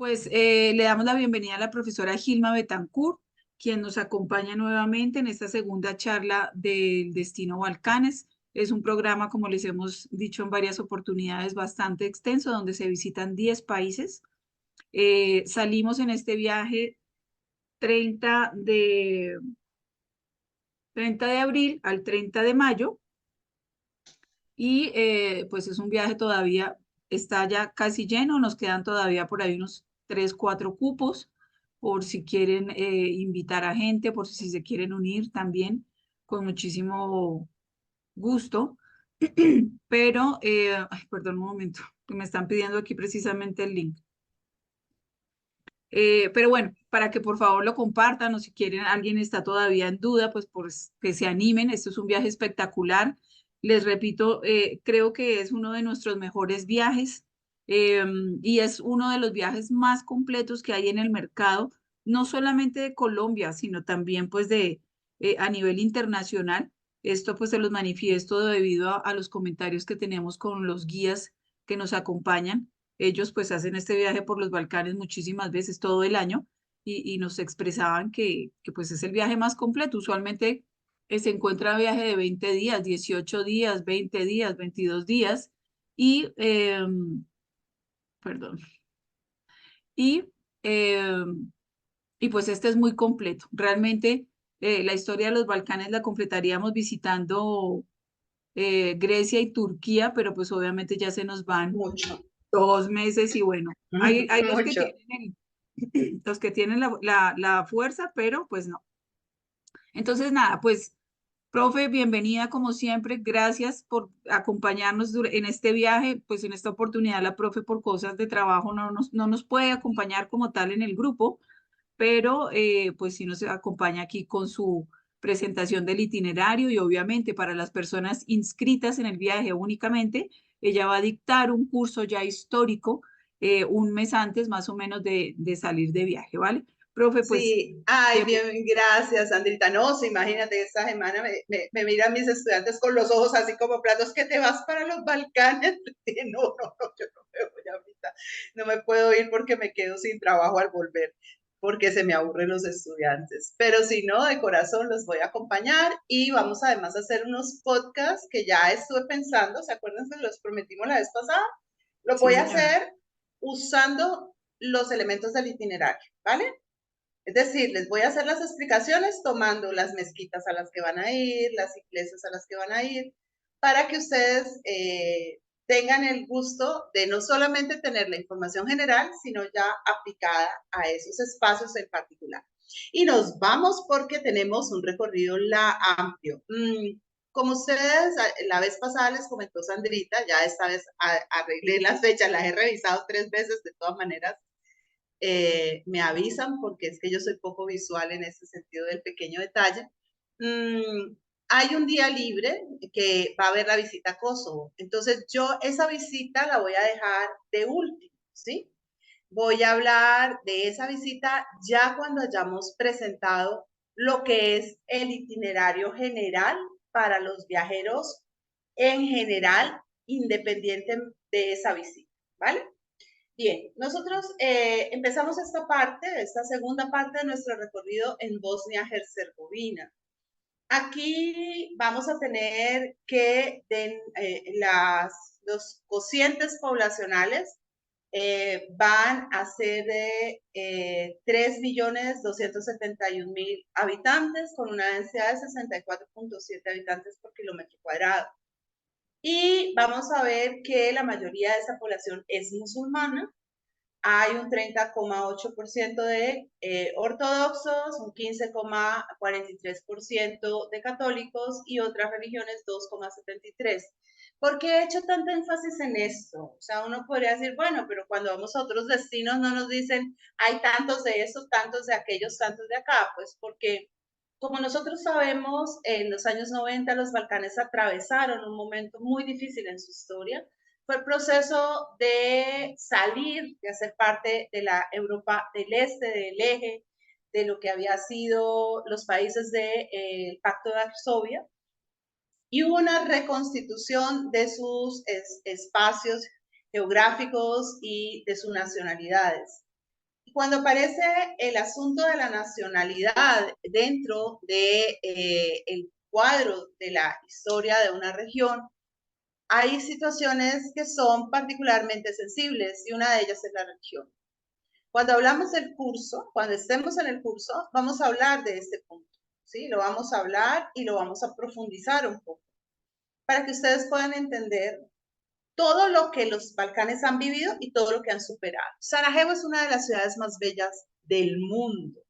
Pues le damos la bienvenida a la profesora Gilma Betancourt, quien nos acompaña nuevamente en esta segunda charla del Destino Balcanes. Es un programa, como les hemos dicho en varias oportunidades, bastante extenso, donde se visitan 10 países. Salimos en este viaje 30 de, 30 de abril al 30 de mayo y pues es un viaje todavía, está ya casi lleno, nos quedan todavía por ahí unos 3, 4 cupos por si quieren invitar a gente, por si se quieren unir también, con muchísimo gusto. Pero, ay, perdón un momento, que me están pidiendo aquí precisamente el link. Pero bueno, para que por favor lo compartan o si quieren, alguien está todavía en duda, pues que se animen. Esto es un viaje espectacular. Les repito, creo que es uno de nuestros mejores viajes eh, y es uno de los viajes más completos que hay en el mercado, no solamente de Colombia, sino también pues de a nivel internacional. Esto pues se los manifiesto debido a los comentarios que tenemos con los guías que nos acompañan. Ellos pues hacen este viaje por los Balcanes muchísimas veces todo el año y nos expresaban que pues es el viaje más completo. Usualmente se encuentra viaje de 20 días, 18 días, 20 días, 22 días y, perdón, y, y pues este es muy completo. Realmente la historia de los Balcanes la completaríamos visitando Grecia y Turquía, pero pues obviamente ya se nos van Mucho, 2 meses y bueno, hay los que mucho. tienen los que tienen la fuerza, pero pues no. Entonces, nada, pues, profe, bienvenida como siempre. Gracias por acompañarnos en este viaje. Pues en esta oportunidad la profe por cosas de trabajo no nos puede acompañar como tal en el grupo, pero pues sí nos acompaña aquí con su presentación del itinerario y obviamente para las personas inscritas en el viaje únicamente, ella va a dictar un curso ya histórico un mes antes más o menos de salir de viaje, ¿vale? Profe, pues, Sí, ay, bien, bien, gracias, Sandrita. No, sí, imagínate, esta semana me miran mis estudiantes con los ojos así como platos, que te vas para los Balcanes. No, no, no, yo no me voy ahorita. No me puedo ir porque me quedo sin trabajo al volver, porque se me aburren los estudiantes. Pero si no, de corazón los voy a acompañar y vamos además a hacer unos podcasts que ya estuve pensando, ¿se acuerdan que los prometimos la vez pasada? Lo sí, voy a señora. hacer usando los elementos del itinerario, ¿vale? Es decir, les voy a hacer las explicaciones tomando las mezquitas a las que van a ir, las iglesias a las que van a ir, para que ustedes tengan el gusto de no solamente tener la información general, sino ya aplicada a esos espacios en particular. Y nos vamos porque tenemos un recorrido amplio. Como ustedes la vez pasada les comentó Sandrita, ya esta vez arreglé las fechas, las he revisado 3 veces, de todas maneras me avisan porque es que yo soy poco visual en ese sentido del pequeño detalle. Mm, Hay un día libre que va a haber la visita a Kosovo. Entonces yo esa visita la voy a dejar de último, ¿sí? Voy a hablar de esa visita ya cuando hayamos presentado lo que es el itinerario general para los viajeros en general, independiente de esa visita, ¿vale? Bien, nosotros empezamos esta segunda parte de nuestro recorrido en Bosnia-Herzegovina. Aquí vamos a tener que los cocientes poblacionales van a ser de 3.271.000 habitantes con una densidad de 64.7 habitantes por kilómetro cuadrado. Y vamos a ver que la mayoría de esa población es musulmana. Hay un 30,8% de ortodoxos, un 15,43% de católicos y otras religiones 2,73%. ¿Por qué he hecho tanto énfasis en esto? O sea, uno podría decir, bueno, pero cuando vamos a otros destinos no nos dicen, hay tantos de estos, tantos de aquellos, tantos de acá, pues porque como nosotros sabemos, en los años 90 los Balcanes atravesaron un momento muy difícil en su historia. Fue el proceso de salir, de hacer parte de la Europa del Este, del eje, de lo que había sido los países del Pacto de Varsovia, y hubo una reconstitución de sus espacios geográficos y de sus nacionalidades. cuando aparece el asunto de la nacionalidad dentro de el cuadro de la historia de una región, hay situaciones que son particularmente sensibles y una de ellas es la religión. Cuando hablamos del curso, cuando estemos en el curso, vamos a hablar de este punto, ¿sí? Lo vamos a hablar y lo vamos a profundizar un poco para que ustedes puedan entender todo lo que los Balcanes han vivido y todo lo que han superado. Sarajevo es una de las ciudades más bellas del mundo.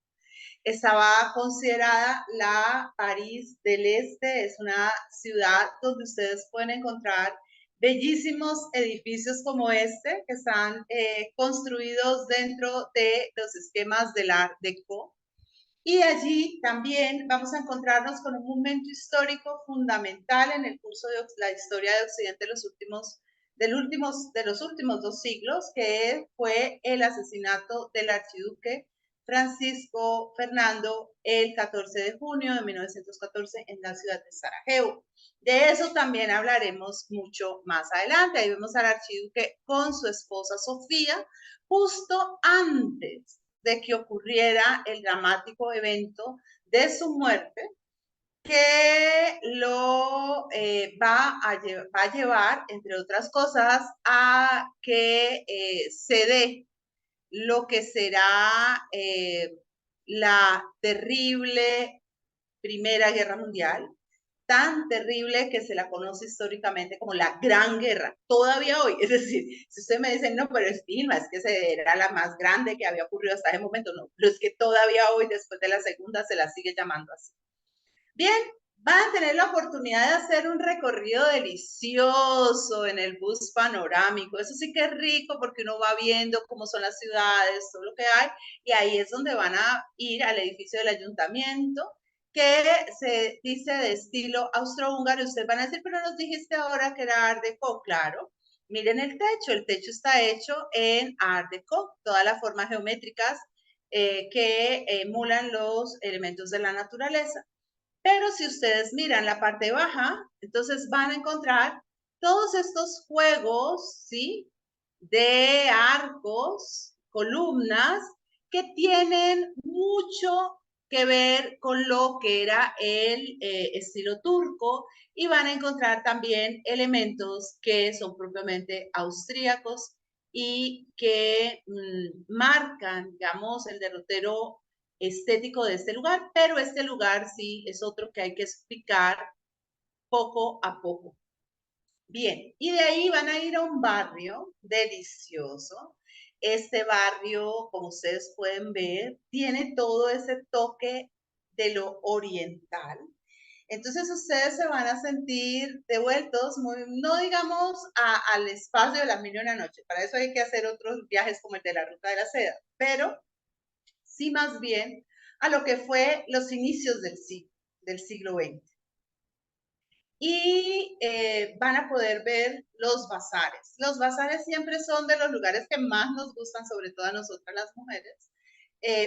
Estaba considerada la París del Este, es una ciudad donde ustedes pueden encontrar bellísimos edificios como este, que están construidos dentro de los esquemas del Art Deco. Y allí también vamos a encontrarnos con un momento histórico fundamental en el curso de la historia de Occidente de los últimos 2 siglos, que fue el asesinato del archiduque Francisco Fernando el 14 de junio de 1914 en la ciudad de Sarajevo. De eso también hablaremos mucho más adelante. Ahí vemos al archiduque con su esposa Sofía, justo antes de que ocurriera el dramático evento de su muerte, que lo va a llevar, entre otras cosas, a que se dé lo que será la terrible Primera Guerra Mundial, tan terrible que se la conoce históricamente como la Gran Guerra, todavía hoy. Es decir, si ustedes me dicen, no, pero es Vilma, es que era la más grande que había ocurrido hasta ese momento, no, pero es que todavía hoy, después de la segunda, se la sigue llamando así. Bien, van a tener la oportunidad de hacer un recorrido delicioso en el bus panorámico. Eso sí que es rico porque uno va viendo cómo son las ciudades, todo lo que hay, y ahí es donde van a ir al edificio del ayuntamiento, que se dice de estilo austrohúngaro. Ustedes van a decir, pero nos dijiste ahora que era Art Deco. Claro, miren el techo está hecho en Art Deco, todas las formas geométricas que emulan los elementos de la naturaleza. Pero si ustedes miran la parte baja, entonces van a encontrar todos estos juegos, ¿sí? De arcos, columnas, que tienen mucho que ver con lo que era el estilo turco, y van a encontrar también elementos que son propiamente austríacos y que marcan, digamos, el derrotero estético de este lugar, pero este lugar sí es otro que hay que explicar poco a poco. Bien, y de ahí van a ir a un barrio delicioso. Este barrio, como ustedes pueden ver, tiene todo ese toque de lo oriental. Entonces ustedes se van a sentir devueltos, no digamos al espacio de las mil y una noches. Para eso hay que hacer otros viajes como el de la Ruta de la Seda, pero sí más bien a lo que fue los inicios del siglo XX. Y van a poder ver los bazares. Los bazares siempre son de los lugares que más nos gustan, sobre todo a nosotras las mujeres,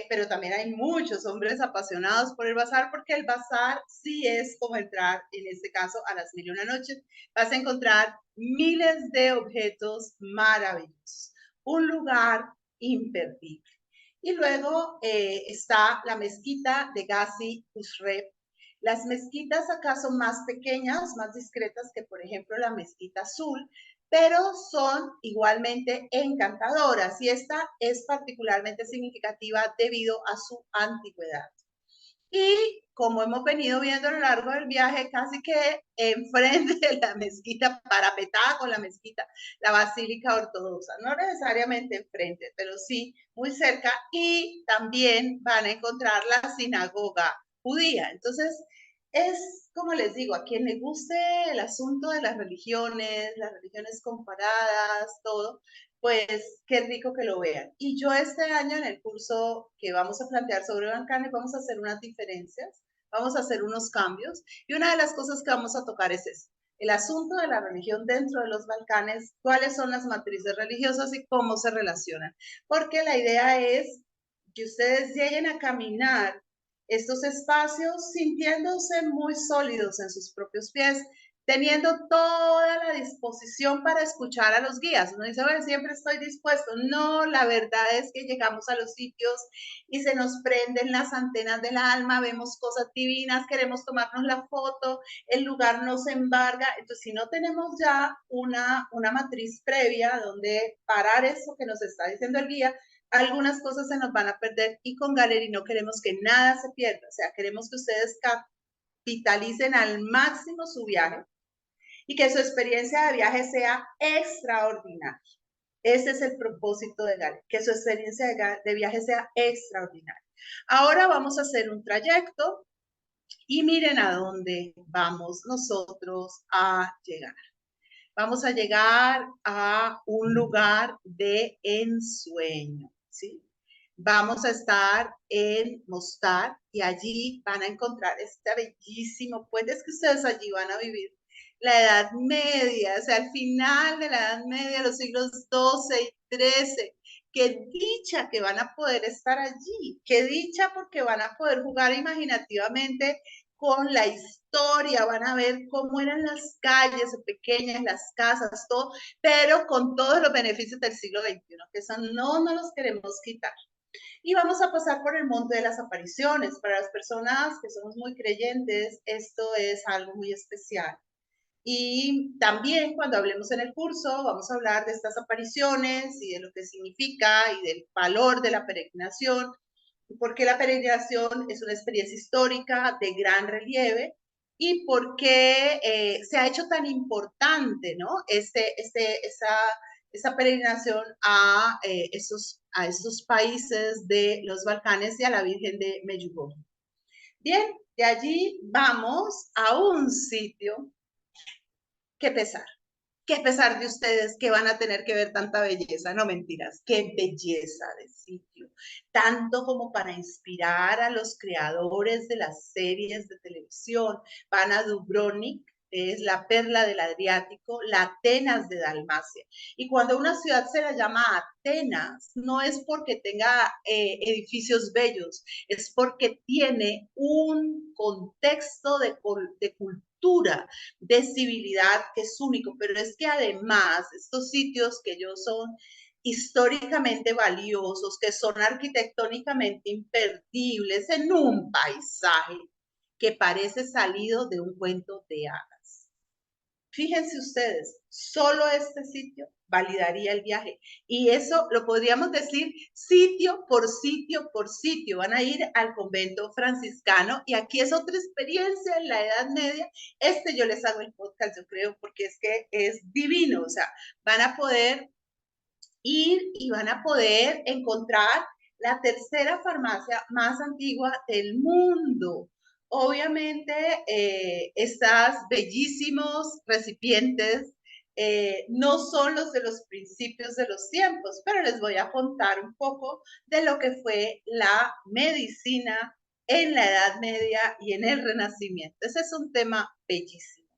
pero también hay muchos hombres apasionados por el bazar, porque el bazar sí es como entrar, en este caso, a las mil y una noches. Vas a encontrar miles de objetos maravillosos, un lugar imperdible. Y luego está la mezquita de Gazi Khusrev. Las mezquitas acá son más pequeñas, más discretas que, por ejemplo, la mezquita azul, pero son igualmente encantadoras, y esta es particularmente significativa debido a su antigüedad. Y como hemos venido viendo a lo largo del viaje, casi que enfrente de la mezquita, parapetada con la mezquita, la Basílica Ortodoxa, no necesariamente enfrente, pero sí muy cerca, y también van a encontrar la sinagoga judía. Entonces, es como les digo, a quien le guste el asunto de las religiones comparadas, todo, pues qué rico que lo vean. Y yo este año en el curso que vamos a plantear sobre Balcanes vamos a hacer unas diferencias, vamos a hacer unos cambios, y una de las cosas que vamos a tocar es eso, el asunto de la religión dentro de los Balcanes, cuáles son las matrices religiosas y cómo se relacionan. Porque la idea es que ustedes lleguen a caminar estos espacios sintiéndose muy sólidos en sus propios pies, teniendo toda la disposición para escuchar a los guías. Uno dice, bueno, siempre estoy dispuesto. No, la verdad es que llegamos a los sitios y se nos prenden las antenas del alma, vemos cosas divinas, queremos tomarnos la foto, el lugar nos embarga. Entonces, si no tenemos ya una matriz previa donde parar eso que nos está diciendo el guía, algunas cosas se nos van a perder, y con Gallery no queremos que nada se pierda. O sea, queremos que ustedes capitalicen al máximo su viaje y que su experiencia de viaje sea extraordinaria. Ese es el propósito de Gallery, que su experiencia de viaje sea extraordinaria. Ahora vamos a hacer un trayecto y miren a dónde vamos nosotros a llegar. Vamos a llegar a un lugar de ensueño, ¿sí? Vamos a estar en Mostar y allí van a encontrar este bellísimo puente. Es que ustedes allí van a vivir la Edad Media, o sea, al final de la Edad Media, los siglos XII y XIII. Qué dicha que van a poder estar allí, qué dicha porque van a poder jugar imaginativamente con la historia, van a ver cómo eran las calles pequeñas, las casas, todo, pero con todos los beneficios del siglo XXI, que eso no nos los queremos quitar. Y vamos a pasar por el monte de las apariciones. Para las personas que somos muy creyentes, esto es algo muy especial. Y también cuando hablemos en el curso, vamos a hablar de estas apariciones y de lo que significa y del valor de la peregrinación, porque la peregrinación es una experiencia histórica de gran relieve y por qué se ha hecho tan importante, ¿no? Esa peregrinación a esos países de los Balcanes y a la Virgen de Medjugorje. Bien, de allí vamos a un sitio que pesar. Qué pesar de ustedes que van a tener que ver tanta belleza, no mentiras, qué belleza de sitio, tanto como para inspirar a los creadores de las series de televisión. Van a Dubrovnik, que es la perla del Adriático, la Atenas de Dalmacia. Y cuando una ciudad se la llama Atenas, no es porque tenga edificios bellos, es porque tiene un contexto de cultura, de civilidad que es único, pero es que además estos sitios que ellos son históricamente valiosos, que son arquitectónicamente imperdibles en un paisaje que parece salido de un cuento de hadas. Fíjense ustedes, solo este sitio validaría el viaje. Y eso lo podríamos decir sitio por sitio por sitio. Van a ir al convento franciscano y aquí es otra experiencia en la Edad Media. Yo les hago el podcast, yo creo, porque es que es divino. O sea, van a poder ir y van a poder encontrar la tercera farmacia más antigua del mundo. Obviamente, estas bellísimos recipientes no son los de los principios de los tiempos, pero les voy a contar un poco de lo que fue la medicina en la Edad Media y en el Renacimiento. Ese es un tema bellísimo.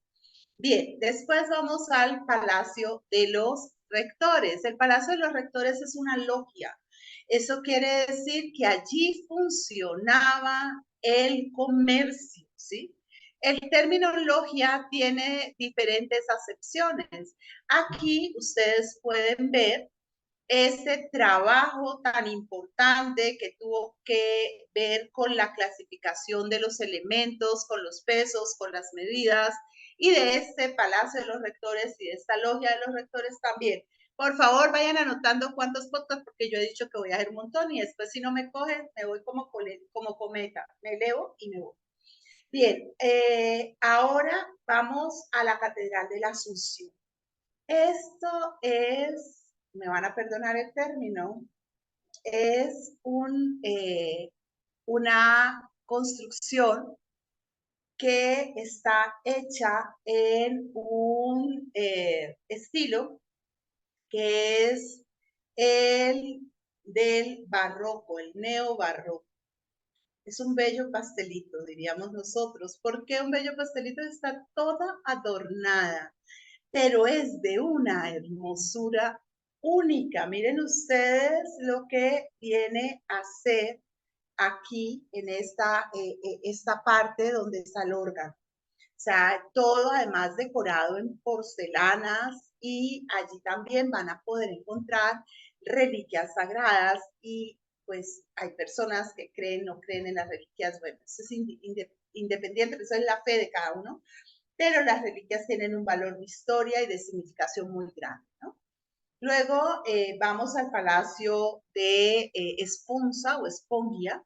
Bien, después vamos al Palacio de los Rectores. El Palacio de los Rectores es una logia. Eso quiere decir que allí funcionaba el comercio, ¿sí? El término logia tiene diferentes acepciones. Aquí ustedes pueden ver ese trabajo tan importante que tuvo que ver con la clasificación de los elementos, con los pesos, con las medidas, y de este Palacio de los Rectores y de esta logia de los rectores también. Por favor, vayan anotando cuántos podcasts, porque yo he dicho que voy a hacer un montón y después si no me cogen, me voy como cometa, me elevo y me voy. Bien, ahora vamos a la Catedral de la Asunción. Esto es, me van a perdonar el término, es una construcción que está hecha en un estilo que es el del barroco, el neobarroco. Es un bello pastelito, diríamos nosotros. ¿Por qué un bello pastelito? Está toda adornada, pero es de una hermosura única. Miren ustedes lo que viene a ser aquí en esta parte donde está el órgano. sea, todo además decorado en porcelanas, y allí también van a poder encontrar reliquias sagradas. Y pues hay personas que creen, no creen en las reliquias. Bueno, eso es independiente, eso es la fe de cada uno, pero las reliquias tienen un valor de historia y de significación muy grande, ¿no? Luego vamos al Palacio de Esponza o Espongia,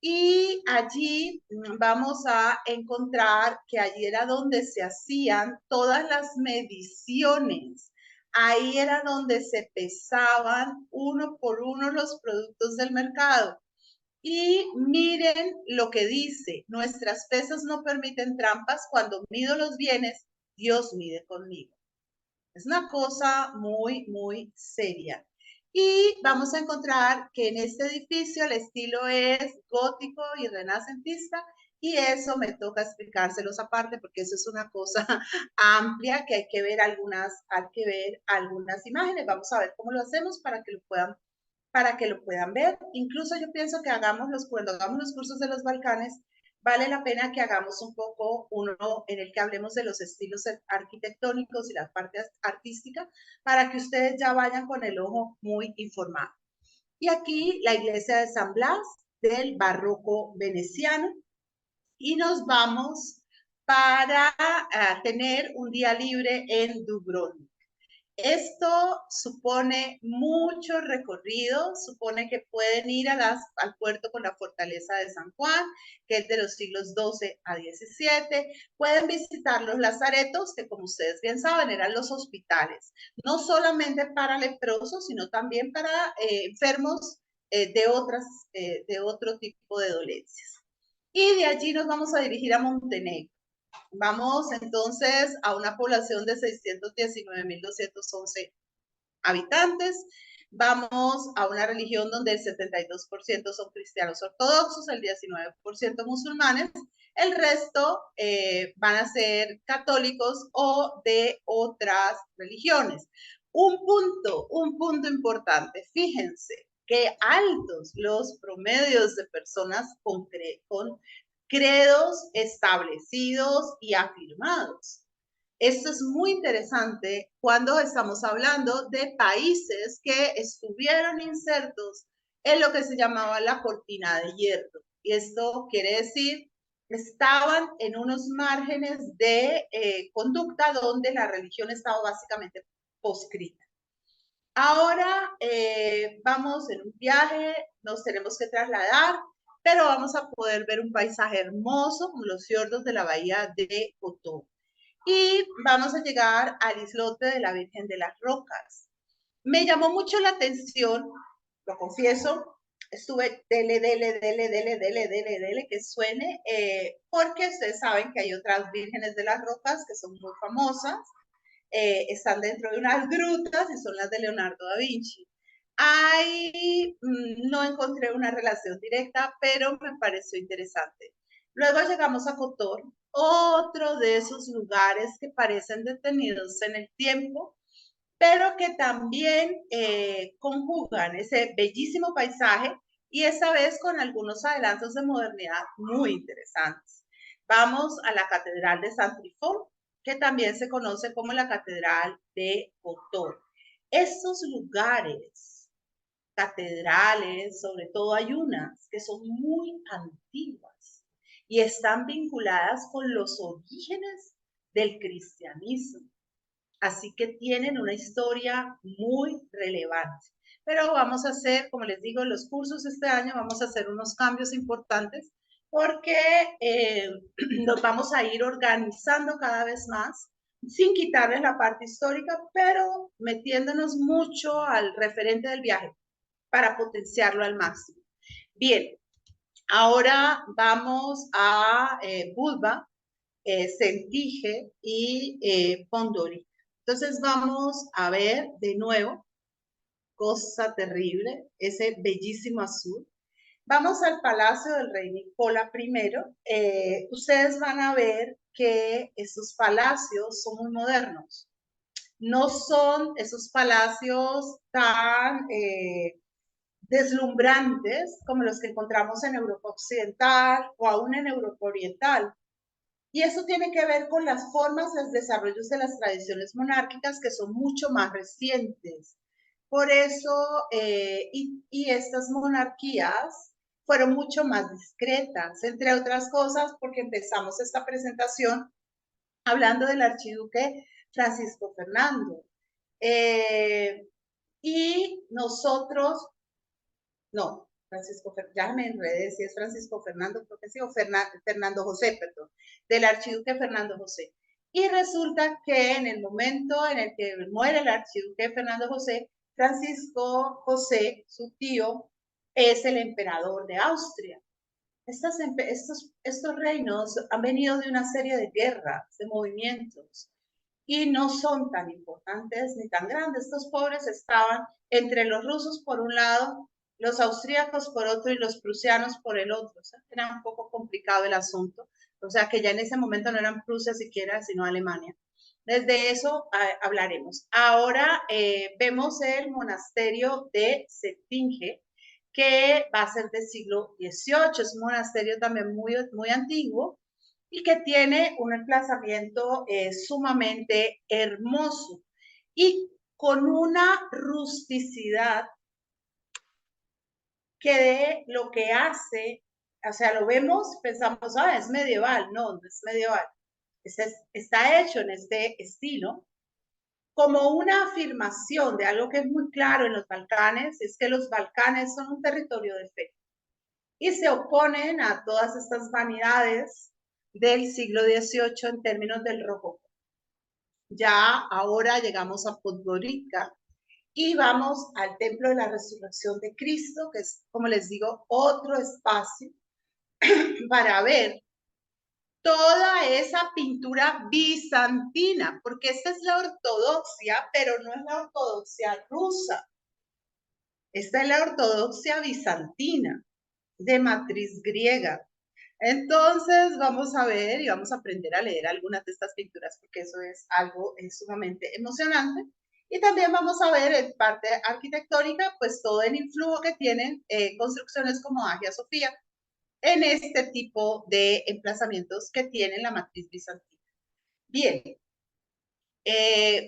y allí vamos a encontrar que allí era donde se hacían todas las mediciones. Ahí era donde se pesaban uno por uno los productos del mercado. Y miren lo que dice: nuestras pesas no permiten trampas, cuando mido los bienes, Dios mide conmigo. Es una cosa muy, muy seria. Y vamos a encontrar que en este edificio el estilo es gótico y renacentista, y eso me toca explicárselos aparte, porque eso es una cosa amplia que hay que ver algunas imágenes. Vamos a ver cómo lo hacemos para que lo puedan ver. Incluso yo pienso que cuando hagamos los cursos de los Balcanes, vale la pena que hagamos un poco uno en el que hablemos de los estilos arquitectónicos y la parte artística, para que ustedes ya vayan con el ojo muy informado. Y aquí la iglesia de San Blas, del barroco veneciano, y nos vamos para tener un día libre en Dubrovnik. Esto supone mucho recorrido, supone que pueden ir al puerto con la fortaleza de San Juan, que es de los siglos XII a XVII. Pueden visitar los lazaretos, que como ustedes bien saben eran los hospitales, no solamente para leprosos, sino también para enfermos de otro tipo de dolencias. Y de allí nos vamos a dirigir a Montenegro. Vamos entonces a una población de 619.211 habitantes. Vamos a una religión donde el 72% son cristianos ortodoxos, el 19% musulmanes, el resto van a ser católicos o de otras religiones. Un punto importante: fíjense que altos los promedios de personas con credos establecidos y afirmados. Esto es muy interesante cuando estamos hablando de países que estuvieron insertos en lo que se llamaba la cortina de hierro. Y esto quiere decir, estaban en unos márgenes de conducta donde la religión estaba básicamente proscrita. Ahora vamos en un viaje, nos tenemos que trasladar, pero vamos a poder ver un paisaje hermoso como los fiordos de la bahía de Kotor. Y vamos a llegar al islote de la Virgen de las Rocas. Me llamó mucho la atención, lo confieso, estuve dele que suene, porque ustedes saben que hay otras vírgenes de las rocas que son muy famosas, están dentro de unas grutas y son las de Leonardo da Vinci. Ahí no encontré una relación directa, pero me pareció interesante. Luego llegamos a Kotor, otro de esos lugares que parecen detenidos en el tiempo, pero que también conjugan ese bellísimo paisaje, y esta vez con algunos adelantos de modernidad muy interesantes. Vamos a la Catedral de San Trifón, que también se conoce como la Catedral de Kotor. Estos lugares, catedrales, sobre todo hay unas que son muy antiguas y están vinculadas con los orígenes del cristianismo. Así que tienen una historia muy relevante. Pero vamos a hacer, como les digo, los cursos este año vamos a hacer unos cambios importantes, porque nos vamos a ir organizando cada vez más, sin quitarles la parte histórica, pero metiéndonos mucho al referente del viaje para potenciarlo al máximo. Bien, ahora vamos a Budva, Centije y Pondori. Entonces vamos a ver de nuevo, cosa terrible, ese bellísimo azul. Vamos al Palacio del Rey Nicola I. Ustedes van a ver que esos palacios son muy modernos. No son esos palacios tan deslumbrantes como los que encontramos en Europa Occidental o aún en Europa Oriental. Y eso tiene que ver con las formas, los desarrollos de las tradiciones monárquicas que son mucho más recientes. Por eso, y estas monarquías fueron mucho más discretas, entre otras cosas, porque empezamos esta presentación hablando del archiduque Francisco Fernando. Y nosotros, no, ya me enredé, si es Francisco Fernando, creo que sí, o Fernando José, perdón, del archiduque Fernando José. Y resulta que en el momento en el que muere el archiduque Fernando José, Francisco José, su tío, es el emperador de Austria. Estos reinos han venido de una serie de guerras, de movimientos, y no son tan importantes ni tan grandes. Estos pobres estaban entre los rusos por un lado, los austríacos por otro y los prusianos por el otro. O sea, era un poco complicado el asunto. O sea, que ya en ese momento no eran Prusia siquiera, sino Alemania. Desde eso hablaremos. Ahora vemos el monasterio de Cetinge, que va a ser del siglo XVIII. Es un monasterio también muy, muy antiguo y que tiene un emplazamiento sumamente hermoso y con una rusticidad que lo que hace, o sea, lo vemos, pensamos, es medieval. No, no es medieval. Está hecho en este estilo como una afirmación de algo que es muy claro en los Balcanes, es que los Balcanes son un territorio de fe y se oponen a todas estas vanidades del siglo XVIII en términos del rococó. Ya ahora llegamos a Podgorica y vamos al Templo de la Resurrección de Cristo, que es, como les digo, otro espacio para ver toda esa pintura bizantina, porque esta es la ortodoxia, pero no es la ortodoxia rusa. Esta es la ortodoxia bizantina, de matriz griega. Entonces vamos a ver y vamos a aprender a leer algunas de estas pinturas porque eso es algo sumamente emocionante. Y también vamos a ver en parte arquitectónica, pues todo el influjo que tienen construcciones como Hagia Sofía en este tipo de emplazamientos que tienen la matriz bizantina. Bien,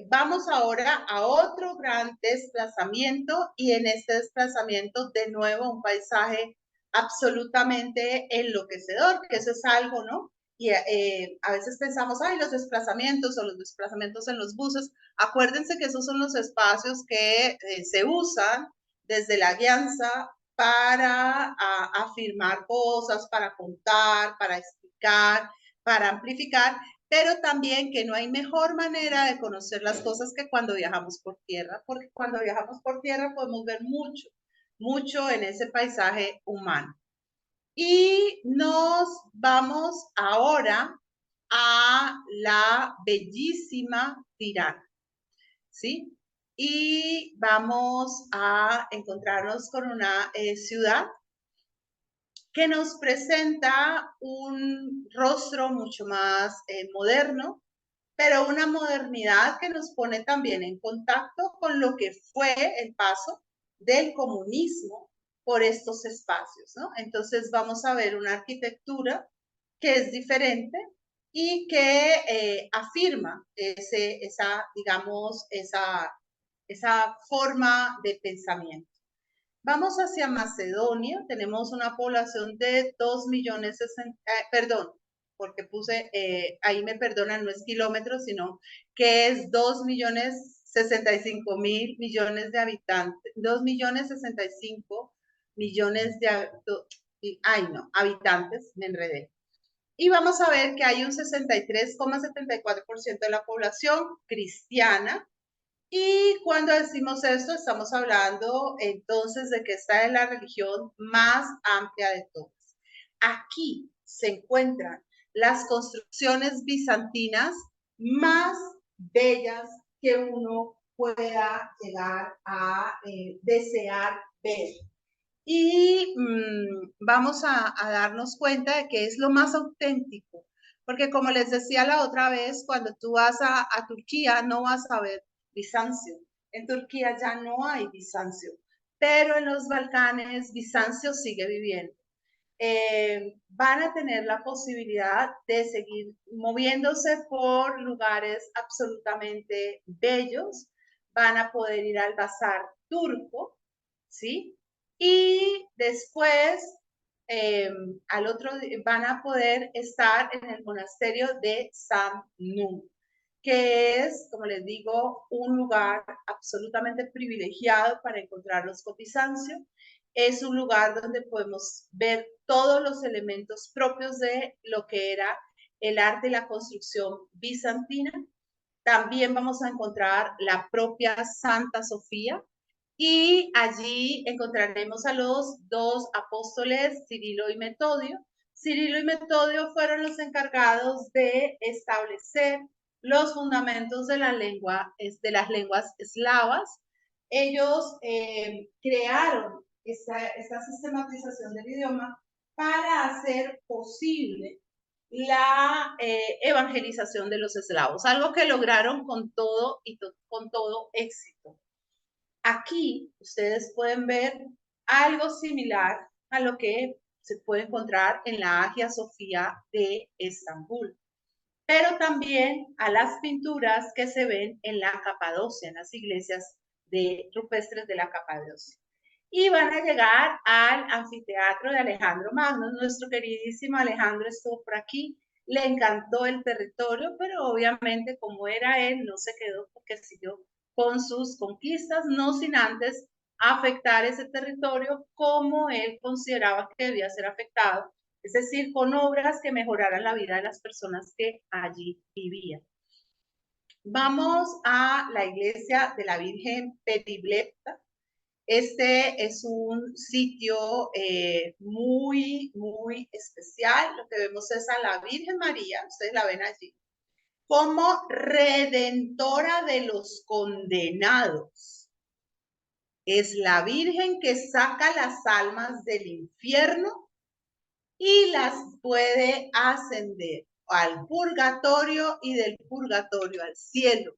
vamos ahora a otro gran desplazamiento y en este desplazamiento de nuevo un paisaje absolutamente enloquecedor, que eso es algo, ¿no? Y a veces pensamos, los desplazamientos o los desplazamientos en los buses, acuérdense que esos son los espacios que se usan desde la guianza para afirmar cosas, para contar, para explicar, para amplificar, pero también que no hay mejor manera de conocer las cosas que cuando viajamos por tierra, porque cuando viajamos por tierra podemos ver mucho, mucho en ese paisaje humano. Y nos vamos ahora a la bellísima Tirana, ¿sí? Y vamos a encontrarnos con una ciudad que nos presenta un rostro mucho más moderno, pero una modernidad que nos pone también en contacto con lo que fue el paso del comunismo por estos espacios, ¿no? Entonces vamos a ver una arquitectura que es diferente y que afirma esa forma de pensamiento. Vamos hacia Macedonia, tenemos una población de 2 millones, perdón, porque puse, ahí me perdonan, no es kilómetros, sino que es 2 millones 65 mil millones de habitantes, 2 millones 65 millones de, habitantes, me enredé. Y vamos a ver que hay un 63,74% de la población cristiana. Y cuando decimos esto, estamos hablando entonces de que esta es la religión más amplia de todas. Aquí se encuentran las construcciones bizantinas más bellas que uno pueda llegar a desear ver. Y vamos a darnos cuenta de que es lo más auténtico, porque como les decía la otra vez, cuando tú vas a Turquía no vas a ver Bizancio. En Turquía ya no hay Bizancio, pero en los Balcanes Bizancio sigue viviendo. van a tener la posibilidad de seguir moviéndose por lugares absolutamente bellos, van a poder ir al Bazar Turco, ¿sí? Y después, al otro van a poder estar en el monasterio de Samnun, que es, como les digo, un lugar absolutamente privilegiado para encontrarlos con Bizancio. Es un lugar donde podemos ver todos los elementos propios de lo que era el arte y la construcción bizantina. También vamos a encontrar la propia Santa Sofía y allí encontraremos a los dos apóstoles, Cirilo y Metodio. Cirilo y Metodio fueron los encargados de establecer los fundamentos de la lengua, de las lenguas eslavas. Ellos crearon esta sistematización del idioma para hacer posible la evangelización de los eslavos, algo que lograron con todo con todo éxito. Aquí ustedes pueden ver algo similar a lo que se puede encontrar en la Hagia Sofía de Estambul, pero también a las pinturas que se ven en la Capadocia, en las iglesias rupestres de la Capadocia. Y van a llegar al anfiteatro de Alejandro Magno. Nuestro queridísimo Alejandro estuvo por aquí, le encantó el territorio, pero obviamente como era él, no se quedó porque siguió con sus conquistas, no sin antes afectar ese territorio como él consideraba que debía ser afectado, es decir, con obras que mejoraran la vida de las personas que allí vivían. Vamos a la iglesia de la Virgen Petibleta. Este es un sitio muy, muy especial. Lo que vemos es a la Virgen María, ustedes la ven allí, como redentora de los condenados. Es la Virgen que saca las almas del infierno y las puede ascender al purgatorio y del purgatorio al cielo.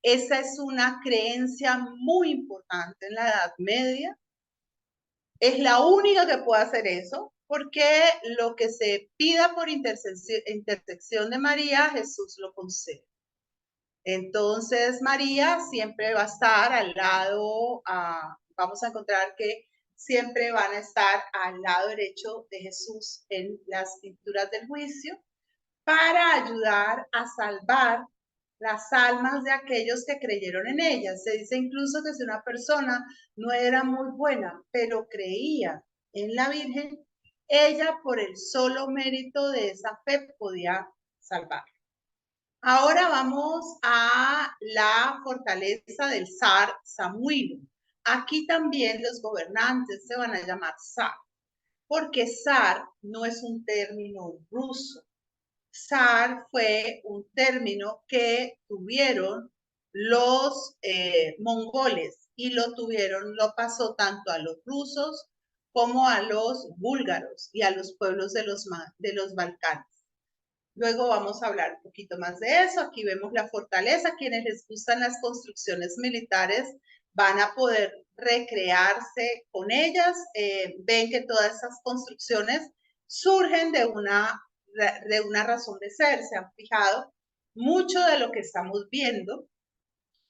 Esa es una creencia muy importante en la Edad Media. Es la única que puede hacer eso, porque lo que se pida por intercesión de María, Jesús lo concede. Entonces, María siempre va a estar al lado, vamos a encontrar que siempre van a estar al lado derecho de Jesús en las pinturas del juicio para ayudar a salvar las almas de aquellos que creyeron en ella. Se dice incluso que si una persona no era muy buena, pero creía en la Virgen, ella por el solo mérito de esa fe podía salvar. Ahora vamos a la fortaleza del zar Samuilo. Aquí también los gobernantes se van a llamar zar, porque zar no es un término ruso. Zar fue un término que tuvieron los mongoles y lo pasó tanto a los rusos como a los búlgaros y a los pueblos de los Balcanes. Luego vamos a hablar un poquito más de eso. Aquí vemos la fortaleza. Quienes les gustan las construcciones militares van a poder recrearse con ellas. Ven que todas esas construcciones surgen de una razón de ser. Se han fijado, mucho de lo que estamos viendo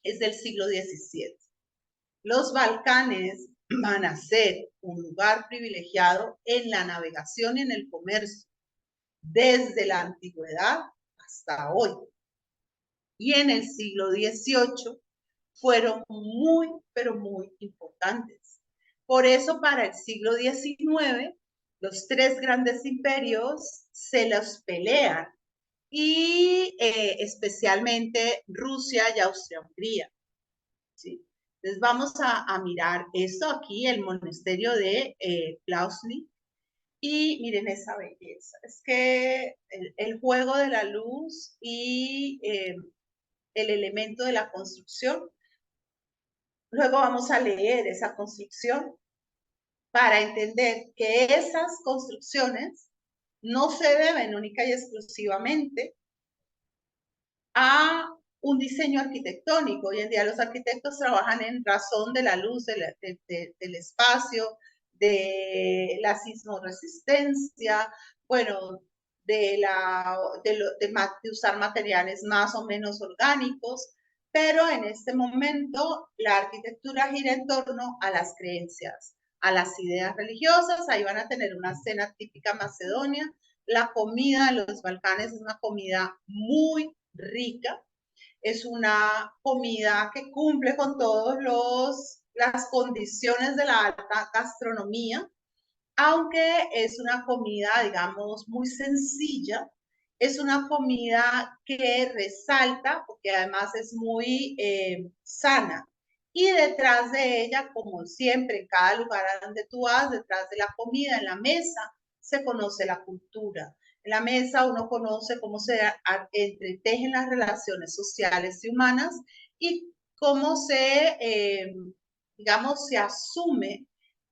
es del siglo XVII. Los Balcanes van a ser un lugar privilegiado en la navegación y en el comercio desde la antigüedad hasta hoy. Y en el siglo XVIII fueron muy, pero muy importantes. Por eso para el siglo XIX, los tres grandes imperios se los pelean y especialmente Rusia y Austria-Hungría. ¿Sí? Entonces vamos a mirar esto aquí, el monasterio de Plausny. Y miren esa belleza. Es que el juego de la luz y el elemento de la construcción. Luego vamos a leer esa construcción para entender que esas construcciones no se deben única y exclusivamente a un diseño arquitectónico. Hoy en día los arquitectos trabajan en razón de la luz, del espacio, de la sismoresistencia, bueno, de usar materiales más o menos orgánicos, pero en este momento la arquitectura gira en torno a las creencias, a las ideas religiosas. Ahí van a tener una cena típica macedonia. La comida de los Balcanes es una comida muy rica, es una comida que cumple con todas las condiciones de la alta gastronomía, aunque es una comida, digamos, muy sencilla. Es una comida que resalta, porque además es muy sana. Y detrás de ella, como siempre, en cada lugar a donde tú vas, detrás de la comida, en la mesa, se conoce la cultura. En la mesa uno conoce cómo se entretejen las relaciones sociales y humanas y cómo digamos, se asume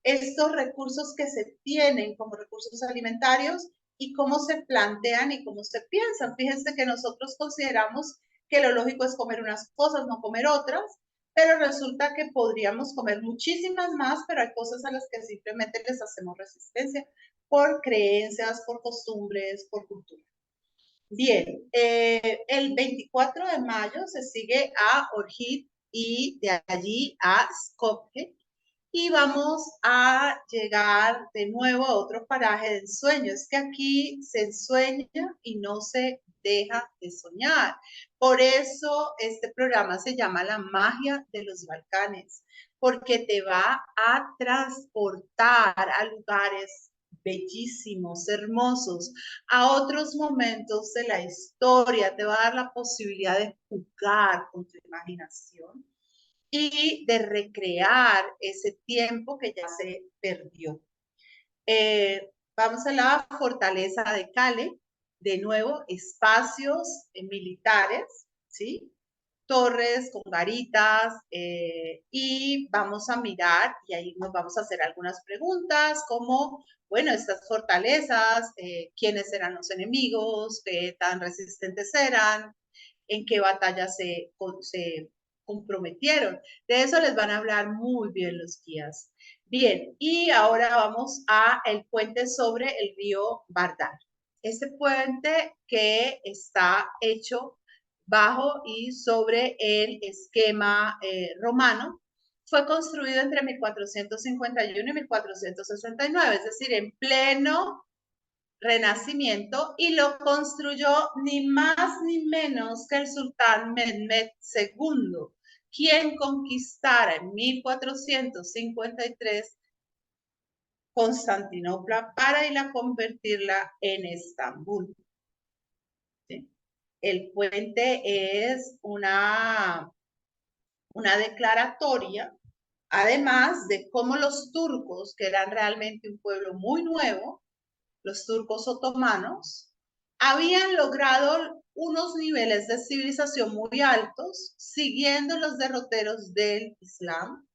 estos recursos que se tienen como recursos alimentarios y cómo se plantean y cómo se piensan. Fíjense que nosotros consideramos que lo lógico es comer unas cosas, no comer otras, pero resulta que podríamos comer muchísimas más, pero hay cosas a las que simplemente les hacemos resistencia por creencias, por costumbres, por cultura. Bien, el 24 de mayo se sigue a Orhid y de allí a Skopje, y vamos a llegar de nuevo a otro paraje de ensueño. Es que aquí se sueña y no se deja de soñar. Por eso este programa se llama La magia de los Balcanes, porque te va a transportar a lugares bellísimos, hermosos, a otros momentos de la historia, te va a dar la posibilidad de jugar con tu imaginación y de recrear ese tiempo que ya se perdió. Vamos a la fortaleza de Cale, de nuevo, espacios militares, ¿sí? Torres con garitas, y vamos a mirar, y ahí nos vamos a hacer algunas preguntas, como, bueno, estas fortalezas, quiénes eran los enemigos, qué tan resistentes eran, en qué batalla se comprometieron. De eso les van a hablar muy bien los guías. Bien, y ahora vamos a el puente sobre el río Vardar. Este puente que está hecho bajo y sobre el esquema romano, fue construido entre 1451 y 1469, es decir, en pleno Renacimiento, y lo construyó ni más ni menos que el sultán Mehmed II, quien conquistara en 1453 Constantinopla para ir a convertirla en Estambul. ¿Sí? El puente es una declaratoria, además de cómo los turcos, que eran realmente un pueblo muy nuevo, los turcos otomanos, habían logrado unos niveles de civilización muy altos, siguiendo los derroteros del Islam,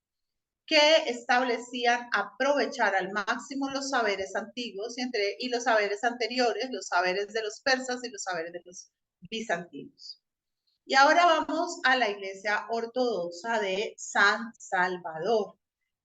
que establecían aprovechar al máximo los saberes antiguos y los saberes anteriores, los saberes de los persas y los saberes de los bizantinos. Y ahora vamos a la iglesia ortodoxa de San Salvador.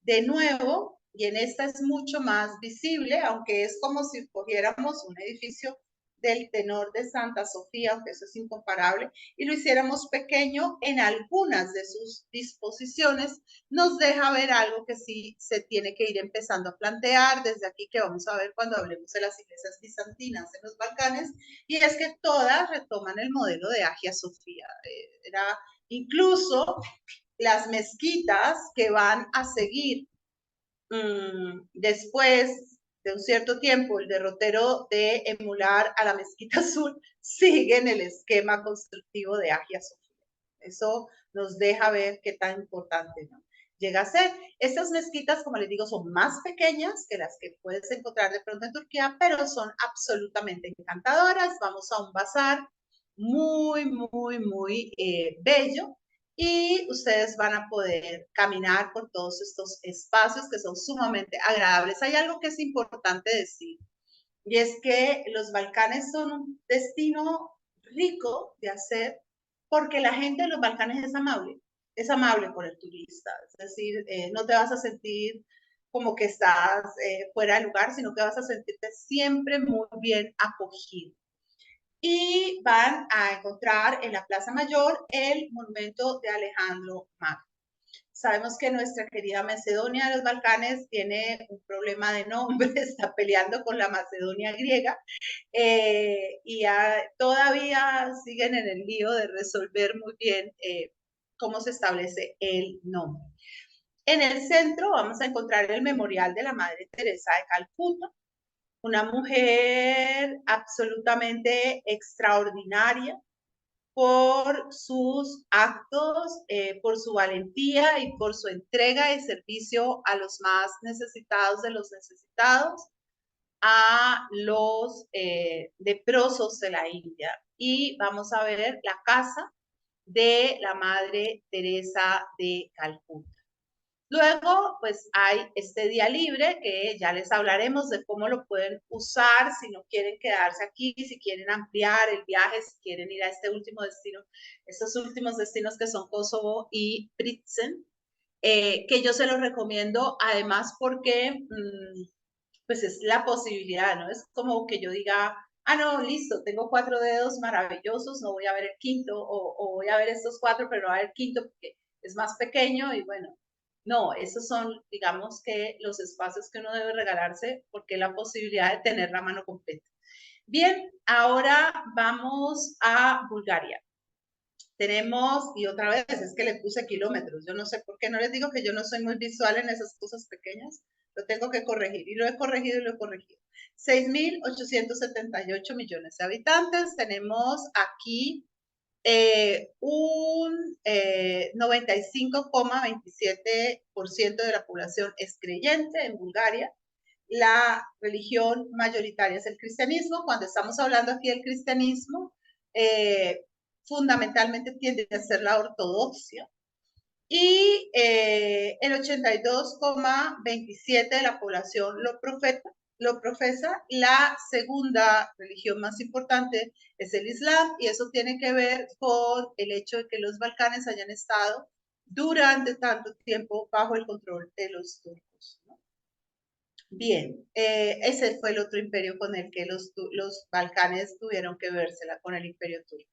De nuevo, y en esta es mucho más visible, aunque es como si cogiéramos un edificio del tenor de Santa Sofía, aunque eso es incomparable, y lo hiciéramos pequeño en algunas de sus disposiciones, nos deja ver algo que sí se tiene que ir empezando a plantear desde aquí, que vamos a ver cuando hablemos de las iglesias bizantinas en los Balcanes, y es que todas retoman el modelo de Hagia Sofía. Era incluso las mezquitas que van a seguir después de un cierto tiempo, el derrotero de emular a la Mezquita Azul sigue en el esquema constructivo de Hagia Sofía. Eso nos deja ver qué tan importante, ¿no?, llega a ser. Estas mezquitas, como les digo, son más pequeñas que las que puedes encontrar de pronto en Turquía, pero son absolutamente encantadoras. Vamos a un bazar muy, muy, muy bello, y ustedes van a poder caminar por todos estos espacios que son sumamente agradables. Hay algo que es importante decir, y es que los Balcanes son un destino rico de hacer, porque la gente de los Balcanes es amable con el turista, es decir, no te vas a sentir como que estás fuera de lugar, sino que vas a sentirte siempre muy bien acogido. Y van a encontrar en la Plaza Mayor el monumento de Alejandro Magno. Sabemos que nuestra querida Macedonia de los Balcanes tiene un problema de nombre, está peleando con la Macedonia griega y todavía siguen en el lío de resolver muy bien cómo se establece el nombre. En el centro vamos a encontrar el memorial de la Madre Teresa de Calcuta, una mujer absolutamente extraordinaria por sus actos, por su valentía y por su entrega y servicio a los más necesitados de los necesitados, a los leprosos de la India. Y vamos a ver la casa de la Madre Teresa de Calcuta. Luego, pues hay este día libre que ya les hablaremos de cómo lo pueden usar si no quieren quedarse aquí, si quieren ampliar el viaje, si quieren ir a este último destino, estos últimos destinos que son Kosovo y Prizren, que yo se los recomiendo además porque pues es la posibilidad, ¿no? Es como que yo diga, ah, no, listo, tengo 4 dedos maravillosos, no voy a ver el quinto, o voy a ver estos 4, pero no voy a ver el quinto porque es más pequeño y bueno, no, esos son, digamos que los espacios que uno debe regalarse porque la posibilidad de tener la mano completa. Bien, ahora vamos a Bulgaria. Tenemos, y otra vez, es que le puse kilómetros, yo no sé por qué, no les digo que yo no soy muy visual en esas cosas pequeñas, lo tengo que corregir, y lo he corregido y lo he corregido. 6.878 millones de habitantes, tenemos aquí un 95,27% de la población es creyente en Bulgaria. La religión mayoritaria es el cristianismo. Cuando estamos hablando aquí del cristianismo, fundamentalmente tiende a ser la ortodoxia. Y el 82,27% de la población lo profesa. La segunda religión más importante es el Islam, y eso tiene que ver con el hecho de que los Balcanes hayan estado durante tanto tiempo bajo el control de los turcos, ¿no? Bien, ese fue el otro imperio con el que los Balcanes tuvieron que vérsela, con el imperio turco.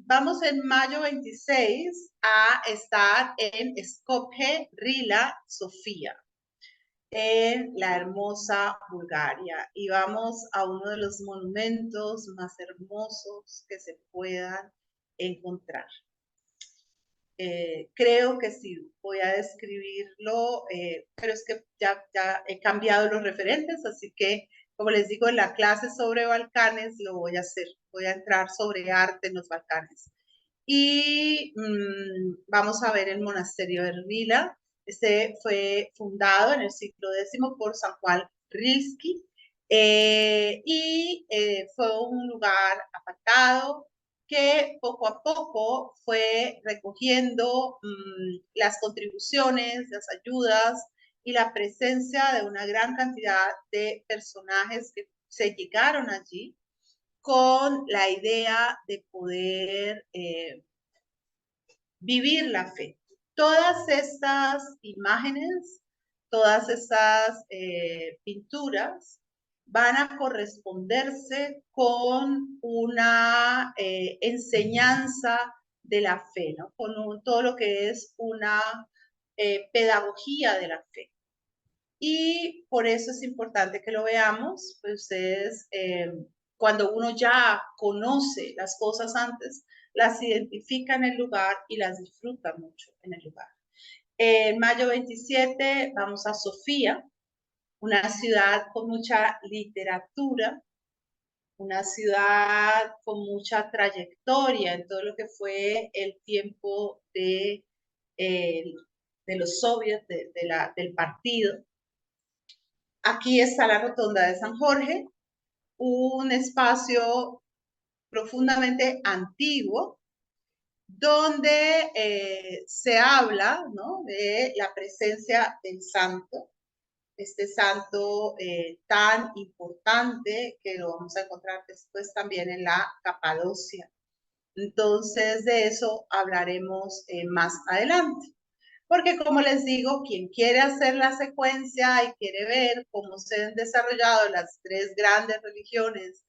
Vamos en mayo 26 a estar en Skopje, Rila, Sofía, en la hermosa Bulgaria. Y vamos a uno de los monumentos más hermosos que se puedan encontrar. Creo que sí, voy a describirlo, pero es que ya he cambiado los referentes, así que, como les digo, en la clase sobre Balcanes lo voy a hacer. Voy a entrar sobre arte en los Balcanes. Y vamos a ver el monasterio de Rila. Este fue fundado en el siglo X por San Juan Rilski y fue un lugar apartado que poco a poco fue recogiendo las contribuciones, las ayudas y la presencia de una gran cantidad de personajes que se llegaron allí con la idea de poder vivir la fe. Todas estas imágenes, todas estas pinturas van a corresponderse con una enseñanza de la fe, ¿no? Con todo lo que es una pedagogía de la fe. Y por eso es importante que lo veamos, pues ustedes, cuando uno ya conoce las cosas antes, las identifica en el lugar y las disfruta mucho en el lugar. En mayo 27 vamos a Sofía, una ciudad con mucha literatura, una ciudad con mucha trayectoria en todo lo que fue el tiempo de los soviets, del partido. Aquí está la Rotonda de San Jorge, un espacio profundamente antiguo donde se habla, ¿no?, de la presencia del santo, este santo tan importante que lo vamos a encontrar después también en la Capadocia. Entonces de eso hablaremos más adelante. porque como les digo, quien quiere hacer la secuencia y quiere ver cómo se han desarrollado las tres grandes religiones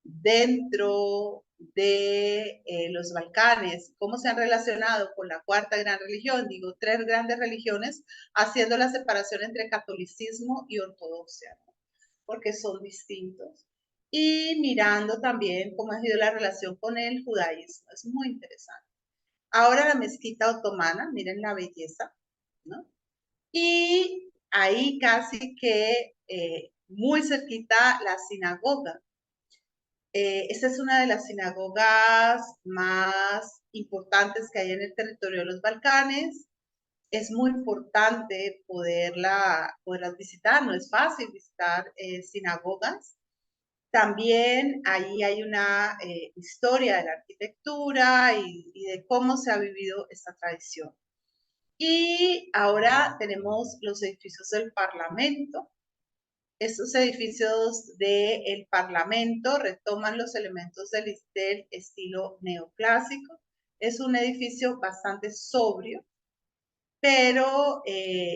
dentro de los Balcanes, cómo se han relacionado con la cuarta gran religión, digo, tres grandes religiones, haciendo la separación entre catolicismo y ortodoxia, ¿no? Porque son distintos. Y mirando también cómo ha sido la relación con el judaísmo. Es muy interesante. Ahora la mezquita otomana, miren la belleza, ¿no? Y ahí casi que muy cerquita la sinagoga. Esta es una de las sinagogas más importantes que hay en el territorio de los Balcanes. Es muy importante poderlas visitar, no es fácil visitar sinagogas. También ahí hay una historia de la arquitectura y de cómo se ha vivido esta tradición. Y ahora tenemos los edificios del Parlamento. Estos edificios del Parlamento retoman los elementos del estilo neoclásico. Es un edificio bastante sobrio, pero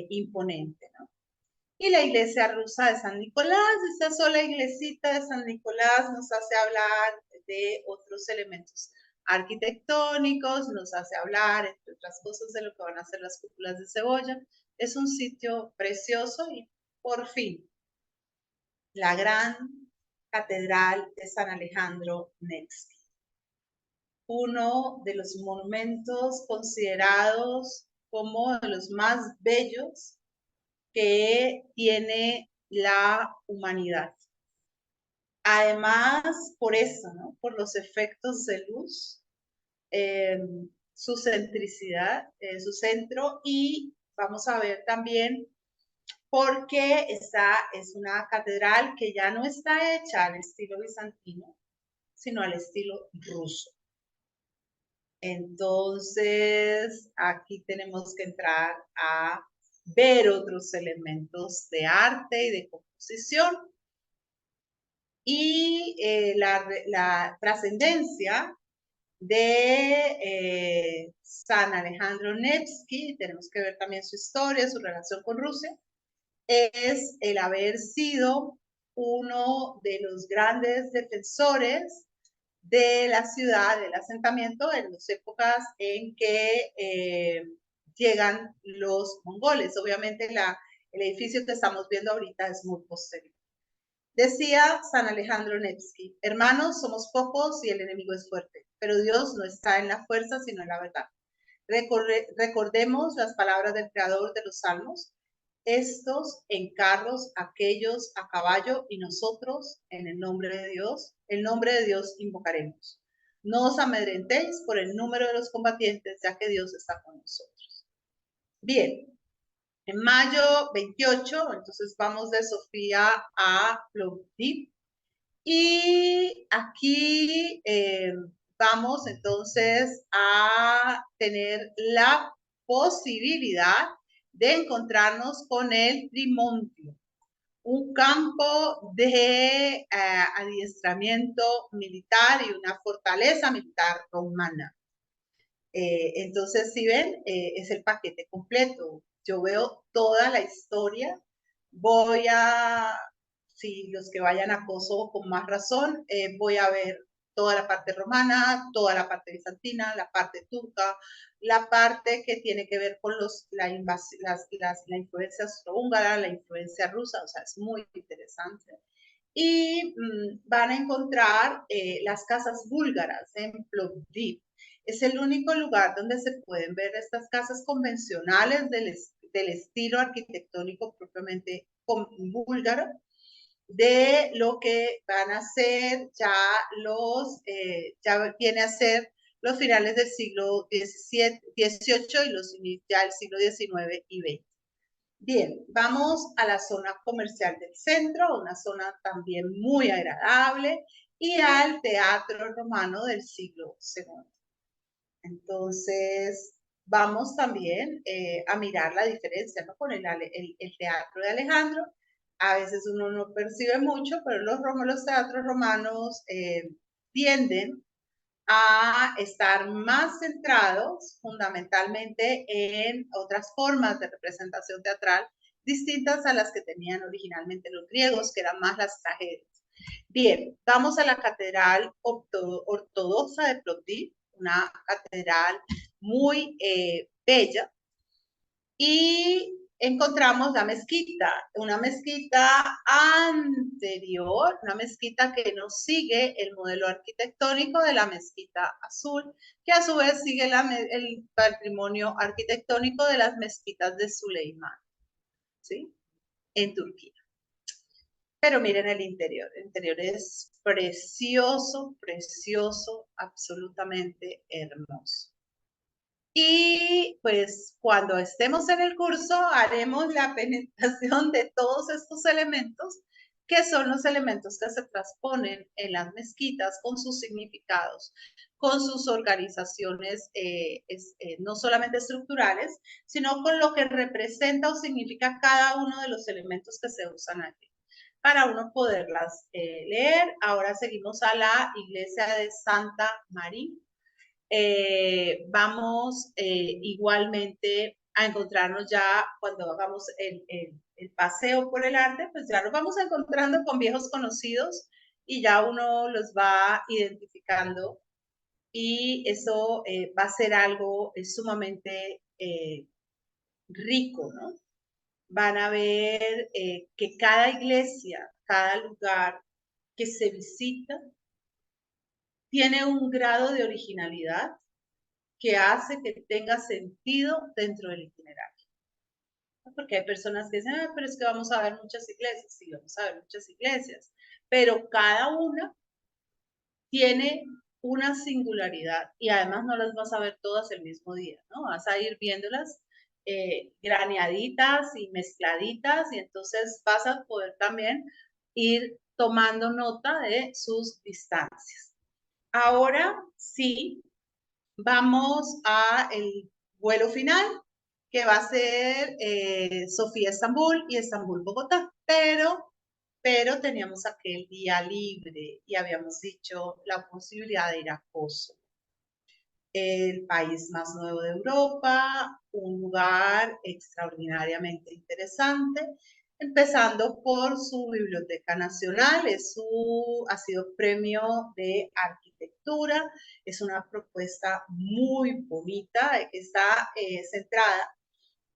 imponente, ¿no? Y la iglesia rusa de San Nicolás, esta sola iglesita de San Nicolás nos hace hablar de otros elementos arquitectónicos, nos hace hablar, entre otras cosas, de lo que van a ser las cúpulas de Cebolla. Es un sitio precioso y por fin la gran catedral de San Alejandro Nevsky, uno de los monumentos considerados como de los más bellos que tiene la humanidad. Además, por eso, ¿no? Por los efectos de luz, su centricidad, su centro, y vamos a ver también porque esta es una catedral que ya no está hecha al estilo bizantino, sino al estilo ruso. Entonces, aquí tenemos que entrar a ver otros elementos de arte y de composición. Y la trascendencia de San Alejandro Nevsky, tenemos que ver también su historia, su relación con Rusia, es el haber sido uno de los grandes defensores de la ciudad, del asentamiento, en las épocas en que llegan los mongoles. Obviamente el edificio que estamos viendo ahorita es muy posterior. Decía San Alejandro Nevsky, hermanos, somos pocos y el enemigo es fuerte, pero Dios no está en la fuerza, sino en la verdad. Recordemos las palabras del creador de los salmos, estos en carros, aquellos a caballo y nosotros en el nombre de Dios invocaremos. No os amedrentéis por el número de los combatientes, ya que Dios está con nosotros. Bien, en mayo 28, entonces vamos de Sofía a Plovdiv. Y aquí vamos entonces a tener la posibilidad de encontrarnos con el Trimontium, un campo de adiestramiento militar y una fortaleza militar romana. Entonces, si ven, es el paquete completo. Yo veo toda la historia. Voy a, si los que vayan a Kosovo con más razón, voy a ver toda la parte romana, toda la parte bizantina, la parte turca, la parte que tiene que ver con la influencia austrohúngara, la influencia rusa, o sea, es muy interesante. Y van a encontrar las casas búlgaras en Plovdiv. Es el único lugar donde se pueden ver estas casas convencionales del estilo arquitectónico propiamente búlgaro, de lo que van a ser ya viene a ser los finales del siglo XVIII y ya el siglo XIX y XX. Bien, vamos a la zona comercial del centro, una zona también muy agradable, y al teatro romano del siglo II. Entonces, vamos también a mirar la diferencia, ¿no? Con el teatro de Alejandro. A veces uno no percibe mucho, pero los teatros romanos tienden a estar más centrados fundamentalmente en otras formas de representación teatral distintas a las que tenían originalmente los griegos, que eran más las tragedias. Bien, vamos a la Catedral Ortodoxa de Plovdiv, una catedral muy bella, y encontramos la mezquita, una mezquita anterior, una mezquita que nos sigue el modelo arquitectónico de la mezquita azul, que a su vez sigue el patrimonio arquitectónico de las mezquitas de Suleimán, ¿sí? En Turquía. Pero miren el interior es precioso, precioso, absolutamente hermoso. Y pues cuando estemos en el curso haremos la penetración de todos estos elementos, que son los elementos que se transponen en las mezquitas con sus significados, con sus organizaciones, no solamente estructurales, sino con lo que representa o significa cada uno de los elementos que se usan aquí, para uno poderlas leer. Ahora seguimos a la iglesia de Santa María. Vamos igualmente a encontrarnos ya cuando hagamos el paseo por el arte, pues ya nos vamos encontrando con viejos conocidos y ya uno los va identificando, y eso va a ser algo sumamente rico, ¿no? Van a ver que cada iglesia, cada lugar que se visita tiene un grado de originalidad que hace que tenga sentido dentro del itinerario. Porque hay personas que dicen, pero es que vamos a ver muchas iglesias. Sí, vamos a ver muchas iglesias, pero cada una tiene una singularidad y además no las vas a ver todas el mismo día, ¿no? Vas a ir viéndolas graneaditas y mezcladitas, y entonces vas a poder también ir tomando nota de sus distancias. Ahora sí, vamos a el vuelo final, que va a ser Sofía-Estambul y Estambul-Bogotá, pero teníamos aquel día libre y habíamos dicho la posibilidad de ir a Kosovo, el país más nuevo de Europa, un lugar extraordinariamente interesante, empezando por su Biblioteca Nacional. Ha sido premio de arquitectura, es una propuesta muy bonita que está centrada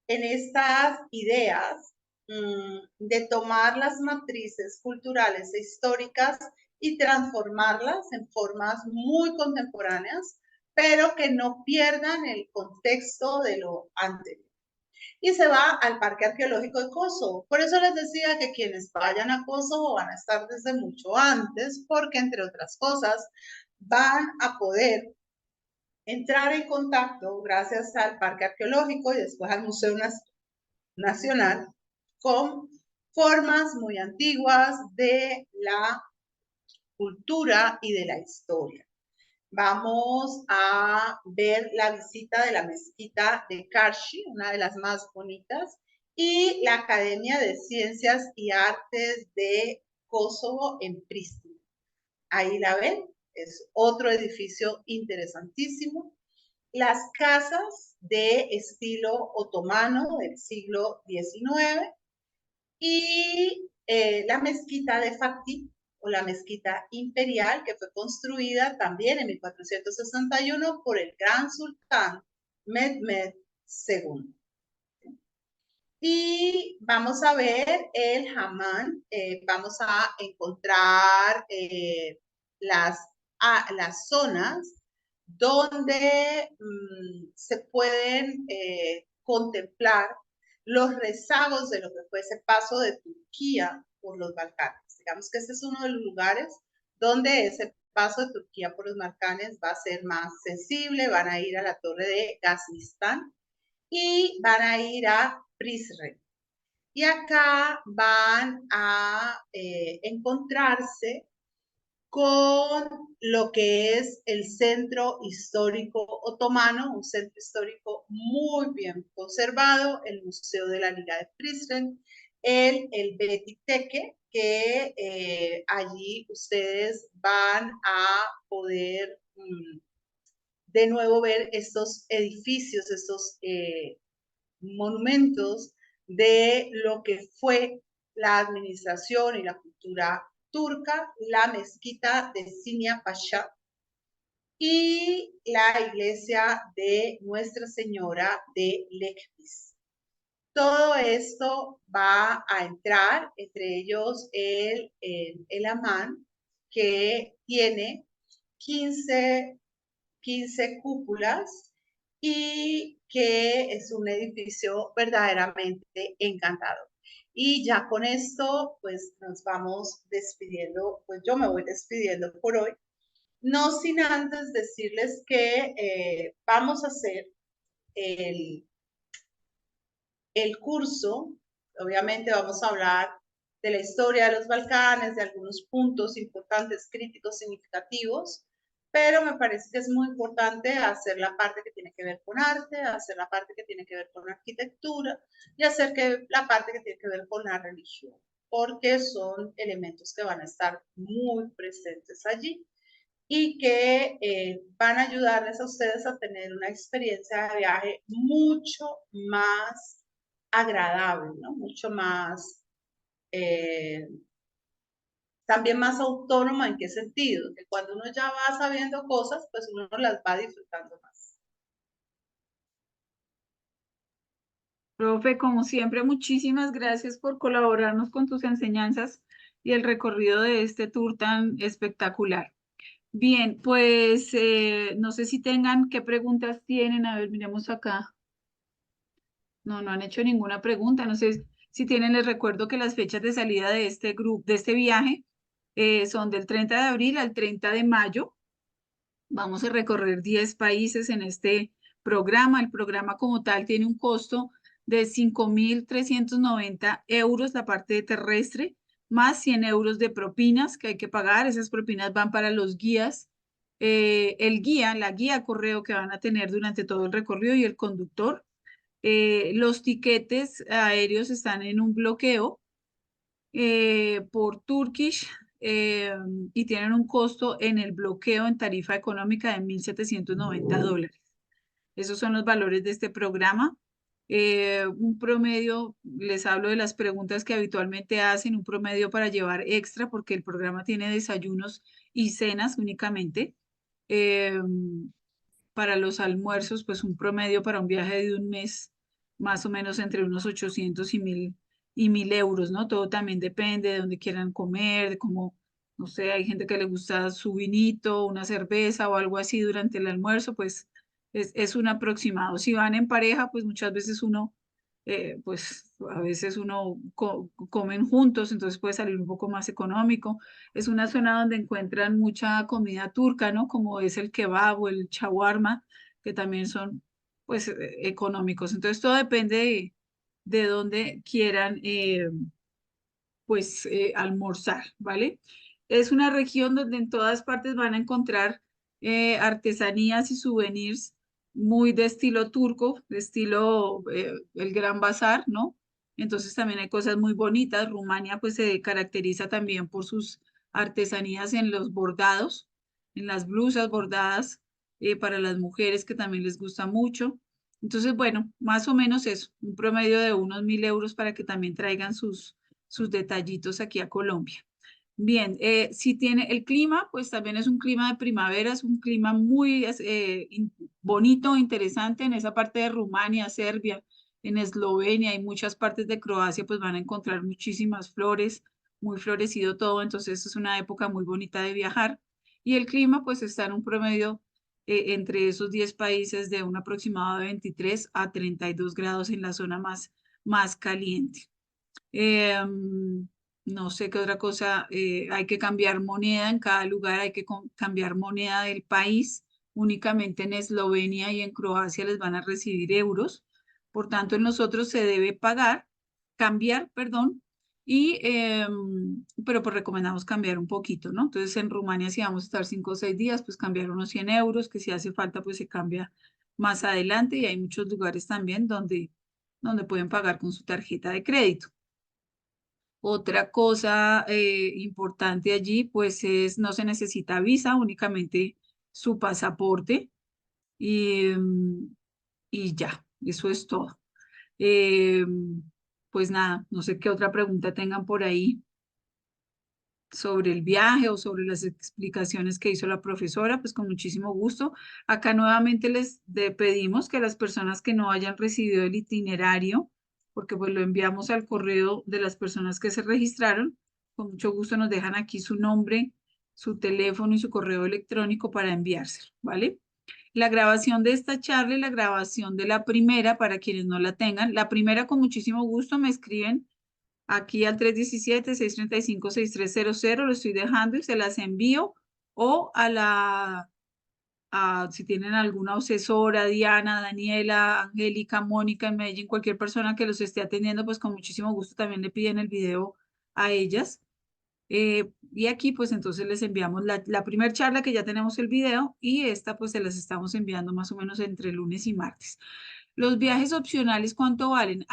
en estas ideas de tomar las matrices culturales e históricas y transformarlas en formas muy contemporáneas, pero que no pierdan el contexto de lo anterior. Y se va al Parque Arqueológico de Kosovo. Por eso les decía que quienes vayan a Kosovo van a estar desde mucho antes, porque entre otras cosas van a poder entrar en contacto, gracias al Parque Arqueológico y después al Museo Nacional, con formas muy antiguas de la cultura y de la historia. Vamos a ver la visita de la mezquita de Karshi, una de las más bonitas, y la Academia de Ciencias y Artes de Kosovo en Pristina. Ahí la ven, es otro edificio interesantísimo. Las casas de estilo otomano del siglo XIX y la mezquita de Fatih, o la mezquita imperial, que fue construida también en 1461 por el gran sultán Mehmed II. Y vamos a ver el Hamán, vamos a encontrar las zonas donde se pueden contemplar los rezagos de lo que fue ese paso de Turquía por los Balcanes. Digamos que este es uno de los lugares donde ese paso de Turquía por los Balcanes va a ser más sensible. Van a ir a la torre de Gazmistán y van a ir a Prizren. Y acá van a encontrarse con lo que es el centro histórico otomano, un centro histórico muy bien conservado, el Museo de la Liga de Prizren, el Beti que allí ustedes van a poder de nuevo ver estos edificios, estos monumentos de lo que fue la administración y la cultura turca, la mezquita de Sinia Pasha y la iglesia de Nuestra Señora de Lekbis. Todo esto va a entrar, entre ellos el Amán, que tiene 15 cúpulas y que es un edificio verdaderamente encantador. Y ya con esto, pues nos vamos despidiendo, pues yo me voy despidiendo por hoy, no sin antes decirles que vamos a hacer el, el curso. Obviamente vamos a hablar de la historia de los Balcanes, de algunos puntos importantes, críticos, significativos, pero me parece que es muy importante hacer la parte que tiene que ver con arte, hacer la parte que tiene que ver con arquitectura y hacer la parte que tiene que ver con la religión, porque son elementos que van a estar muy presentes allí y que van a ayudarles a ustedes a tener una experiencia de viaje mucho más agradable, ¿no? Mucho más, también más autónoma. ¿En qué sentido? Que cuando uno ya va sabiendo cosas, pues uno las va disfrutando más. Profe, como siempre, muchísimas gracias por colaborarnos con tus enseñanzas y el recorrido de este tour tan espectacular. Bien, pues no sé si tengan, qué preguntas tienen. A ver, miremos acá. No, no han hecho ninguna pregunta. No sé si tienen, les recuerdo que las fechas de salida de este grupo, de este viaje, son del 30 de abril al 30 de mayo. Vamos a recorrer 10 países en este programa. El programa como tal tiene un costo de 5.390 euros la parte terrestre, más 100 euros de propinas que hay que pagar. Esas propinas van para los guías, la guía correo que van a tener durante todo el recorrido y el conductor. Los tiquetes aéreos están en un bloqueo por Turkish, y tienen un costo en el bloqueo en tarifa económica de $1.790. Esos son los valores de este programa. Un promedio, les hablo de las preguntas que habitualmente hacen, un promedio para llevar extra, porque el programa tiene desayunos y cenas únicamente. Eh, para los almuerzos, pues un promedio para un viaje de un mes, más o menos entre unos 800 y 1.000 euros, ¿no? Todo también depende de dónde quieran comer, de cómo, no sé, hay gente que le gusta su vinito, una cerveza o algo así durante el almuerzo, pues es un aproximado. Si van en pareja, pues muchas veces uno, pues a veces uno comen juntos, entonces puede salir un poco más económico. Es una zona donde encuentran mucha comida turca, ¿no? Como es el kebab o el shawarma, que también son, pues, económicos. Entonces, todo depende de dónde quieran, pues, almorzar, ¿vale? Es una región donde en todas partes van a encontrar artesanías y souvenirs muy de estilo turco, de estilo el Gran Bazar, ¿no? Entonces también hay cosas muy bonitas. Rumania pues se caracteriza también por sus artesanías en los bordados, en las blusas bordadas para las mujeres que también les gusta mucho. Entonces, bueno, más o menos eso, un promedio de unos 1.000 euros para que también traigan sus detallitos aquí a Colombia. Bien, si tiene el clima, pues también es un clima de primavera, es un clima muy bonito, interesante en esa parte de Rumania, Serbia, en Eslovenia y muchas partes de Croacia, pues van a encontrar muchísimas flores, muy florecido todo, entonces es una época muy bonita de viajar. Y el clima, pues está en un promedio entre esos 10 países de un aproximado de 23 a 32 grados en la zona más caliente. No sé qué otra cosa, hay que cambiar moneda en cada lugar, hay que cambiar moneda del país. Únicamente en Eslovenia y en Croacia les van a recibir euros. Por tanto, en nosotros se debe cambiar, perdón, pero pues recomendamos cambiar un poquito, ¿no? Entonces en Rumania si vamos a estar 5 o 6 días, pues cambiar unos 100 euros, que si hace falta, pues se cambia más adelante y hay muchos lugares también donde pueden pagar con su tarjeta de crédito. Otra cosa importante allí, pues no se necesita visa, únicamente su pasaporte y, y ya, eso es todo. Eh, pues nada, no sé qué otra pregunta tengan por ahí sobre el viaje o sobre las explicaciones que hizo la profesora, pues con muchísimo gusto. Acá nuevamente pedimos que las personas que no hayan recibido el itinerario, porque pues lo enviamos al correo de las personas que se registraron, con mucho gusto nos dejan aquí su nombre, su teléfono y su correo electrónico para enviárselo, ¿vale? La grabación de esta charla y la grabación de la primera, para quienes no la tengan, la primera con muchísimo gusto me escriben aquí al 317-635-6300, lo estoy dejando y se las envío, o si tienen alguna asesora, Diana, Daniela, Angélica, Mónica en Medellín, cualquier persona que los esté atendiendo, pues con muchísimo gusto también le piden el video a ellas. Y aquí pues entonces les enviamos la primera charla que ya tenemos el video y esta pues se las estamos enviando más o menos entre lunes y martes. Los viajes opcionales, ¿cuánto valen?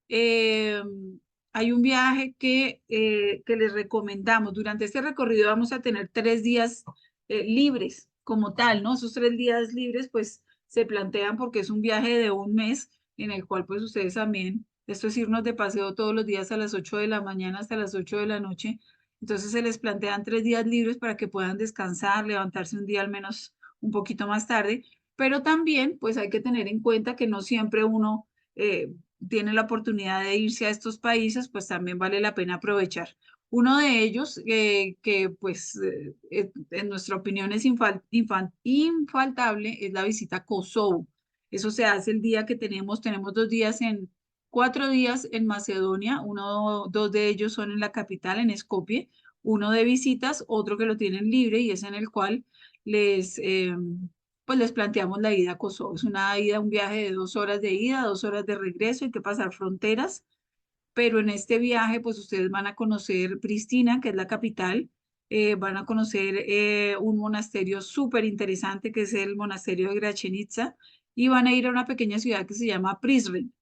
Eh, hay un viaje que les recomendamos. Durante este recorrido vamos a tener 3 días libres como tal, ¿no? Esos 3 días libres pues se plantean porque es un viaje de un mes en el cual pues ustedes también, esto es irnos de paseo todos los días a las 8 de la mañana hasta las 8 de la noche. Entonces se les plantean 3 días libres para que puedan descansar, levantarse un día al menos un poquito más tarde, pero también pues hay que tener en cuenta que no siempre uno tiene la oportunidad de irse a estos países, pues también vale la pena aprovechar. Uno de ellos, que pues en nuestra opinión es infaltable, es la visita a Kosovo. Eso se hace el día que tenemos 2 días 4 días en Macedonia, 2 de ellos son en la capital, en Skopje, uno de visitas, otro que lo tienen libre y es en el cual les, pues les planteamos la ida a Kosovo. Es una ida, un viaje de 2 horas de ida, 2 horas de regreso, hay que pasar fronteras, pero en este viaje pues ustedes van a conocer Pristina, que es la capital, van a conocer un monasterio súper interesante que es el monasterio de Grachenica y van a ir a una pequeña ciudad que se llama Prizren.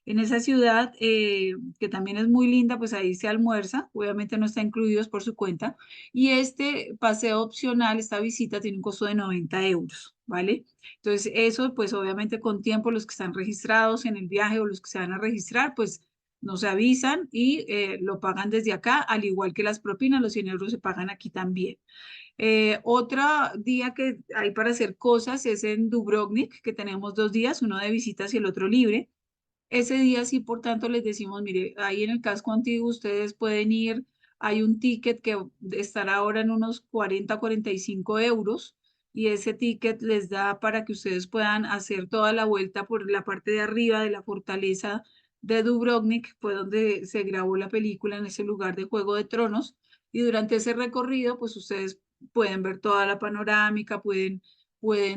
En esa ciudad, que también es muy linda, pues ahí se almuerza, obviamente no está incluidos por su cuenta, y este paseo opcional, esta visita tiene un costo de 90 euros, ¿vale? Entonces, eso, pues obviamente con tiempo, los que están registrados en el viaje o los que se van a registrar, pues nos avisan y lo pagan desde acá, al igual que las propinas, los 100 euros se pagan aquí también. Otro día que hay para hacer cosas es en Dubrovnik, que tenemos 2 días, uno de visitas y el otro libre. Ese día sí, por tanto, les decimos, mire, ahí en el casco antiguo ustedes pueden ir, hay un ticket que estará ahora en unos 40-45 euros y ese ticket les da para que ustedes puedan hacer toda la vuelta por la parte de arriba de la fortaleza de Dubrovnik, fue donde se grabó la película en ese lugar de Juego de Tronos y durante ese recorrido, pues ustedes pueden ver toda la panorámica, pueden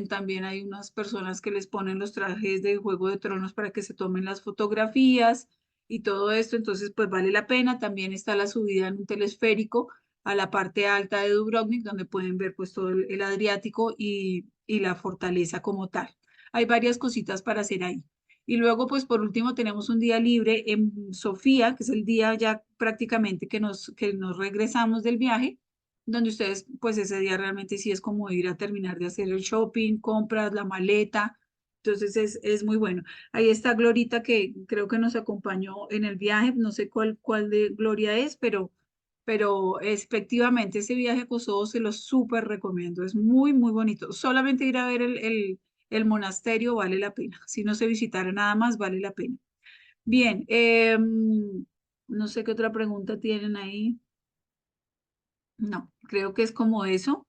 también, hay unas personas que les ponen los trajes de Juego de Tronos para que se tomen las fotografías y todo esto, entonces pues vale la pena. También está la subida en un telesférico a la parte alta de Dubrovnik, donde pueden ver pues todo el Adriático y la fortaleza como tal. Hay varias cositas para hacer ahí. Y luego, pues por último, tenemos un día libre en Sofía, que es el día ya prácticamente que nos regresamos del viaje, donde ustedes, pues ese día realmente sí es como ir a terminar de hacer el shopping, compras, la maleta. Entonces es muy bueno. Ahí está Glorita que creo que nos acompañó en el viaje. No sé cuál de Gloria es, pero efectivamente ese viaje a Kosovo se lo súper recomiendo. Es muy, muy bonito. Solamente ir a ver el monasterio vale la pena. Si no se visitara nada más, vale la pena. Bien, no sé qué otra pregunta tienen ahí. No, creo que es como eso.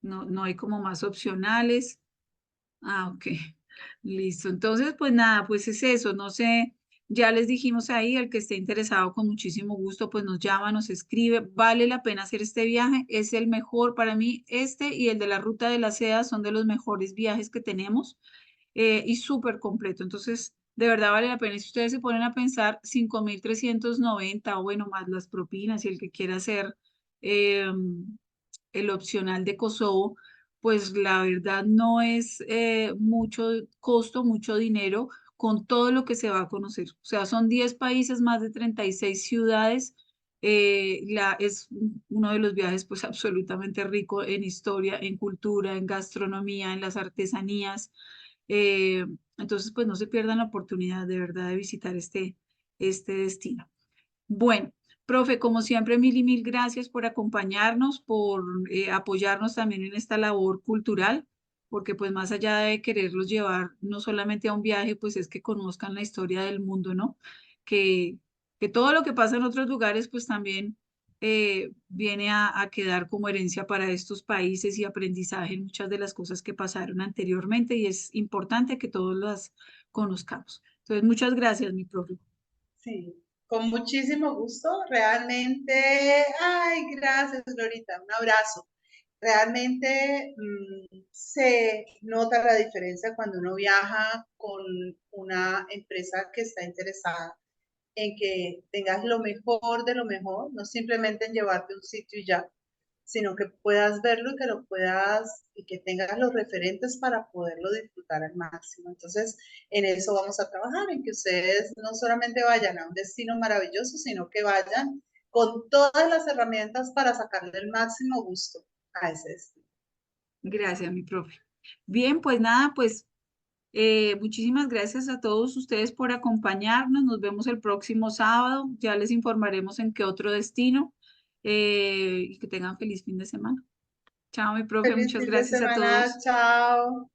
No, no hay como más opcionales. Ah, ok. Listo. Entonces, pues nada, pues es eso. No sé, ya les dijimos ahí, el que esté interesado con muchísimo gusto, pues nos llama, nos escribe. Vale la pena hacer este viaje. Es el mejor para mí. Este y el de la Ruta de la Seda son de los mejores viajes que tenemos y súper completo. Entonces, de verdad vale la pena. Y si ustedes se ponen a pensar, 5.390 o bueno, más las propinas y el que quiera hacer eh, el opcional de Kosovo, pues la verdad no es mucho costo, mucho dinero con todo lo que se va a conocer. O sea, son 10 países, más de 36 ciudades. Es uno de los viajes pues absolutamente rico en historia, en cultura, en gastronomía, en las artesanías. Eh, entonces pues no se pierdan la oportunidad de verdad de visitar este destino. Bueno, profe, como siempre, mil y mil gracias por acompañarnos, por apoyarnos también en esta labor cultural, porque pues más allá de quererlos llevar no solamente a un viaje, pues es que conozcan la historia del mundo, ¿no? Que, que todo lo que pasa en otros lugares, pues también viene a quedar como herencia para estos países y aprendizaje en muchas de las cosas que pasaron anteriormente y es importante que todos las conozcamos. Entonces, muchas gracias, mi profe. Sí, con muchísimo gusto, realmente, ay, gracias, Glorita, un abrazo. Realmente se nota la diferencia cuando uno viaja con una empresa que está interesada en que tengas lo mejor de lo mejor, no simplemente en llevarte a un sitio y ya, sino que puedas verlo y que lo puedas y que tengas los referentes para poderlo disfrutar al máximo. Entonces, en eso vamos a trabajar, en que ustedes no solamente vayan a un destino maravilloso, sino que vayan con todas las herramientas para sacarle el máximo gusto a ese destino. Gracias, mi profe. Bien, pues nada, pues muchísimas gracias a todos ustedes por acompañarnos. Nos vemos el próximo sábado. Ya les informaremos en qué otro destino y que tengan feliz fin de semana. Chao, mi profe. Feliz Muchas fin de gracias a semana, todos. chao.